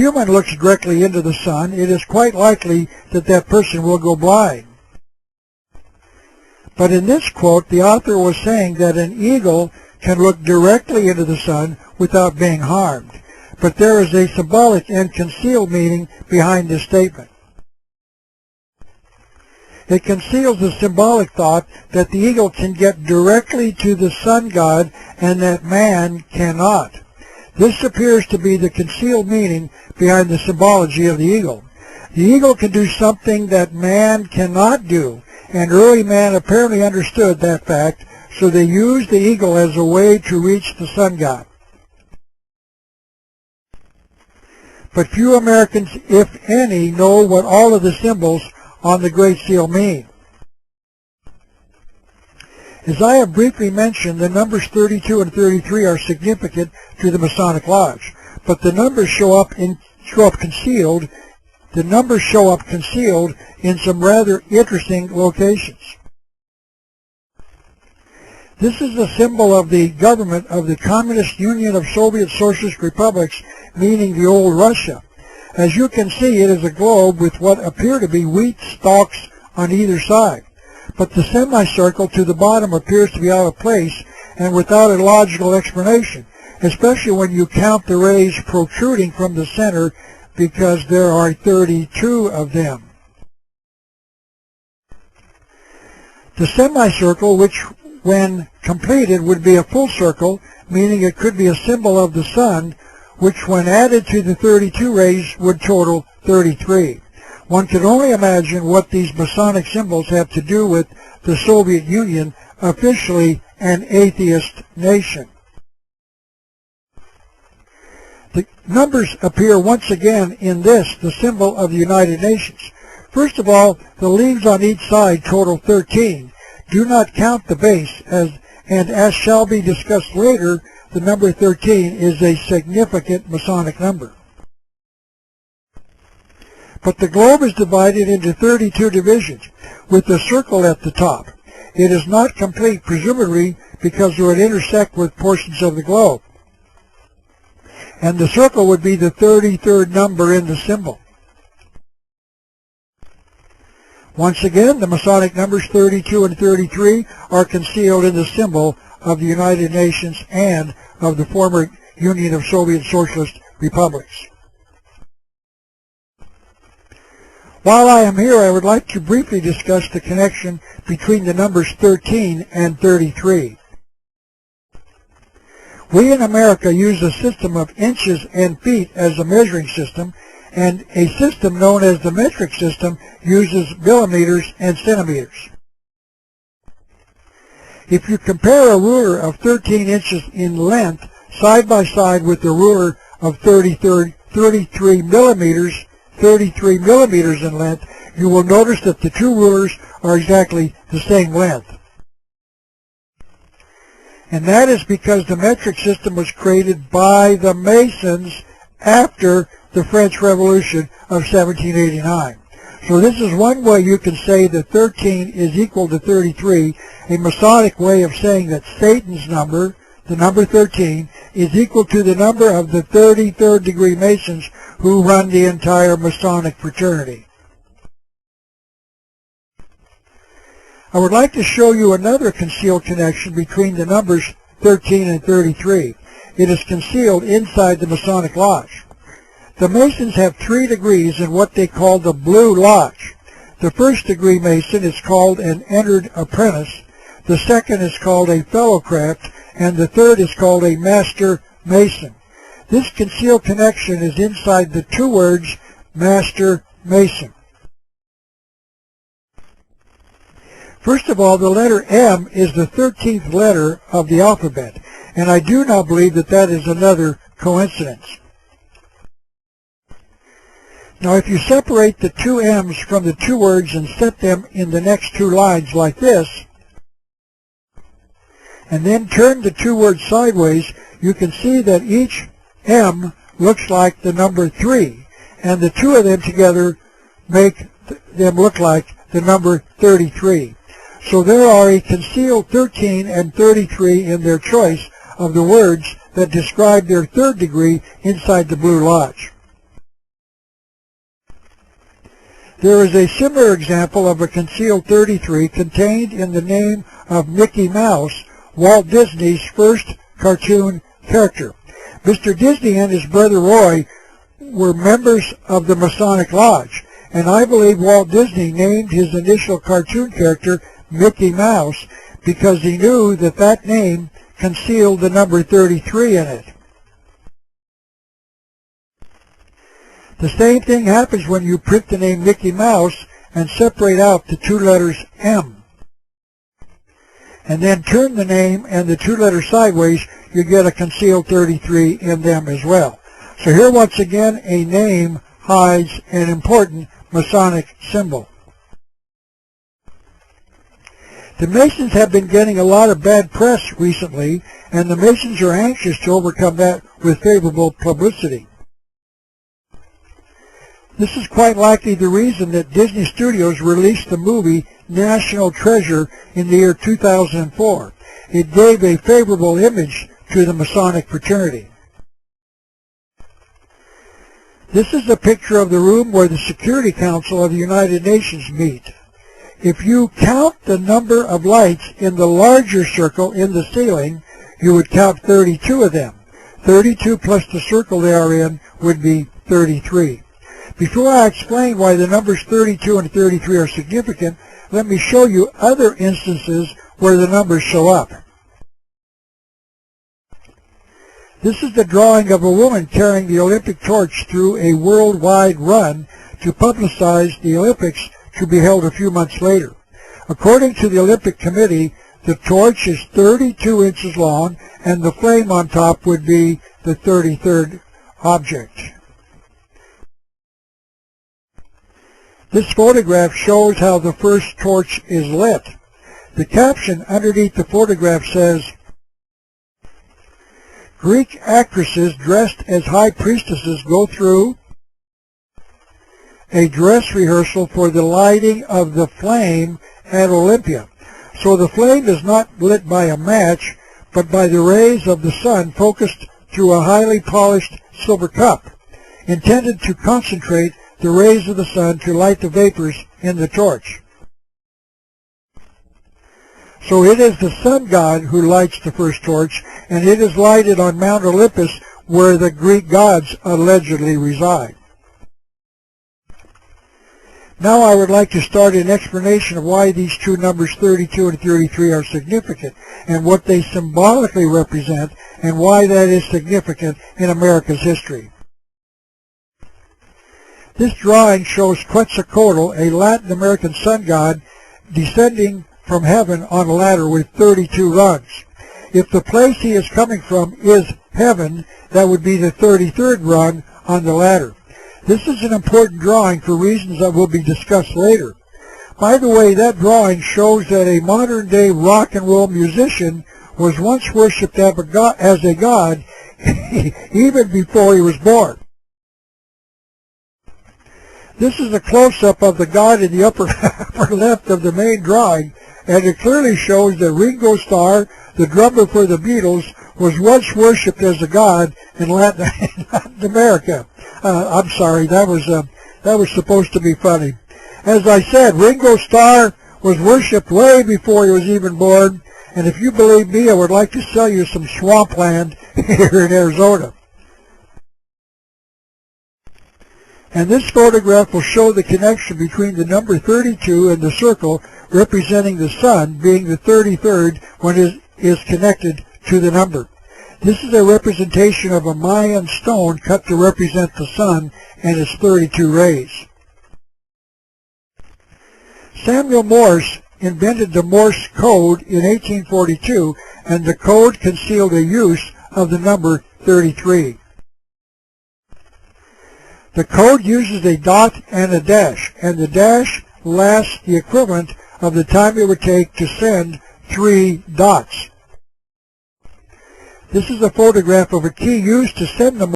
human looks directly into the sun, it is quite likely that that person will go blind. But in this quote, the author was saying that an eagle can look directly into the sun without being harmed. But there is a symbolic and concealed meaning behind this statement. It conceals the symbolic thought that the eagle can get directly to the sun god and that man cannot. This appears to be the concealed meaning behind the symbology of the eagle. The eagle can do something that man cannot do, and early man apparently understood that fact, so they used the eagle as a way to reach the sun god. But few Americans, if any, know what all of the symbols on the Great Seal mean. As I have briefly mentioned, the numbers 32 and 33 are significant to the Masonic Lodge, but the numbers show up concealed. The numbers show up concealed in some rather interesting locations. This is a symbol of the government of the Communist Union of Soviet Socialist Republics, meaning the old Russia. As you can see, it is a globe with what appear to be wheat stalks on either side. But the semicircle to the bottom appears to be out of place and without a logical explanation, especially when you count the rays protruding from the center, because there are 32 of them. The semicircle, which when completed would be a full circle, meaning it could be a symbol of the sun, which when added to the 32 rays would total 33. One can only imagine what these Masonic symbols have to do with the Soviet Union, officially an atheist nation. The numbers appear once again in this, the symbol of the United Nations. First of all, the leaves on each side total 13. Do not count the base, and as shall be discussed later, the number 13 is a significant Masonic number. But the globe is divided into 32 divisions, with the circle at the top. It is not complete, presumably because it would intersect with portions of the globe. And the circle would be the 33rd number in the symbol. Once again, the Masonic numbers 32 and 33 are concealed in the symbol of the United Nations and of the former Union of Soviet Socialist Republics. While I am here, I would like to briefly discuss the connection between the numbers 13 and 33. We in America use a system of inches and feet as a measuring system, and a system known as the metric system uses millimeters and centimeters. If you compare a ruler of 13 inches in length side by side with the ruler of 33 millimeters in length, you will notice that the two rulers are exactly the same length. And that is because the metric system was created by the Masons after the French Revolution of 1789. So this is one way you can say that 13 is equal to 33, a Masonic way of saying that Satan's number, the number 13, is equal to the number of the 33rd degree Masons who run the entire Masonic fraternity. I would like to show you another concealed connection between the numbers 13 and 33. It is concealed inside the Masonic Lodge. The Masons have 3 degrees in what they call the Blue Lodge. The first degree Mason is called an entered apprentice, the second is called a fellowcraft, and the third is called a master Mason. This concealed connection is inside the 2 words Master Mason. First of all, the letter M is the 13th letter of the alphabet, and I do not believe that that is another coincidence. Now, if you separate the 2 M's from the 2 words and set them in the next 2 lines like this, and then turn the 2 words sideways, you can see that each M looks like the number 3, and the 2 of them together make them look like the number 33. So there are a concealed 13 and 33 in their choice of the words that describe their 3rd degree inside the Blue Lodge. There is a similar example of a concealed 33 contained in the name of Mickey Mouse, Walt Disney's first cartoon character. Mr. Disney and his brother Roy were members of the Masonic Lodge, and I believe Walt Disney named his initial cartoon character Mickey Mouse because he knew that that name concealed the number 33 in it. The same thing happens when you print the name Mickey Mouse and separate out the two letters M. And then turn the name and the two letters sideways, you get a concealed 33 in them as well. So here once again a name hides an important Masonic symbol. The Masons have been getting a lot of bad press recently, and the Masons are anxious to overcome that with favorable publicity. This is quite likely the reason that Disney Studios released the movie National Treasure in the year 2004. It gave a favorable image to the Masonic fraternity. This is a picture of the room where the Security Council of the United Nations meet. If you count the number of lights in the larger circle in the ceiling, you would count 32 of them. 32 plus the circle they are in would be 33. Before I explain why the numbers 32 and 33 are significant, let me show you other instances where the numbers show up. This is the drawing of a woman carrying the Olympic torch through a worldwide run to publicize the Olympics to be held a few months later. According to the Olympic Committee, the torch is 32 inches long, and the flame on top would be the 33rd object. This photograph shows how the first torch is lit. The caption underneath the photograph says, "Greek actresses dressed as high priestesses go through a dress rehearsal for the lighting of the flame at Olympia." So the flame is not lit by a match, but by the rays of the sun focused through a highly polished silver cup, intended to concentrate the rays of the sun to light the vapors in the torch. So it is the sun god who lights the first torch, and it is lighted on Mount Olympus, where the Greek gods allegedly reside. Now I would like to start an explanation of why these two numbers 32 and 33 are significant, and what they symbolically represent, and why that is significant in America's history. This drawing shows Quetzalcoatl, a Latin American sun god, descending from heaven on a ladder with 32 rungs. If the place he is coming from is heaven, that would be the 33rd rung on the ladder. This is an important drawing for reasons that will be discussed later. By the way, that drawing shows that a modern-day rock and roll musician was once worshipped as a god even before he was born. This is a close-up of the god in the upper left of the main drawing, and it clearly shows that Ringo Starr, the drummer for the Beatles, was once worshipped as a god in Latin America. I'm sorry, that was supposed to be funny. As I said, Ringo Starr was worshipped way before he was even born, and if you believe me, I would like to sell you some swampland here in Arizona. And this photograph will show the connection between the number 32 and the circle representing the sun being the 33rd when it is connected to the number. This is a representation of a Mayan stone cut to represent the sun and its 32 rays. Samuel Morse invented the Morse code in 1842, and the code concealed a use of the number 33. The code uses a dot and a dash, and the dash lasts the equivalent of the time it would take to send 3 dots. This is a photograph of a key used to send the